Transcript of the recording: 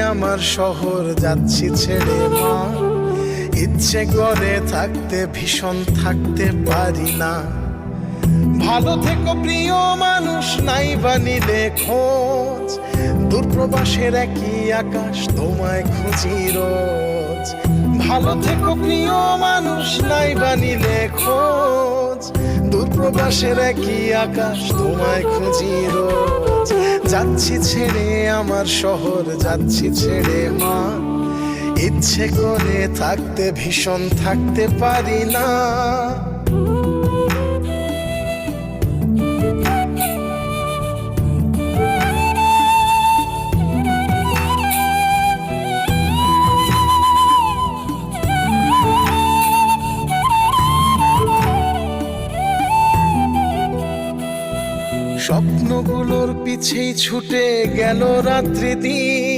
আমার শহর যাচ্ছি ছেড়ে মা। ইচ্ছে করে থাকতে ভীষণ থাকতে পারি না। ভালো থেকো প্রিয় মানুষ, নাই বা নিলে খোঁজ। দূরপ্রবাসের একই আকাশ, তোমায় খুঁজি রোজ। ভালো থেকো প্রিয় মানুষ, নাই বা নিলে খোঁজ। দূরপ্রবাসের একই আকাশ, তোমায় খুঁজি রোজ। যাচ্ছি ছেড়ে আমার শহর, যাচ্ছি ছেড়ে মা। ইচ্ছে করে থাকতে ভীষণ থাকতে পারি না। স্বপ্নগুলোর পিছেই ছুটে গেল রাত্রি দিন।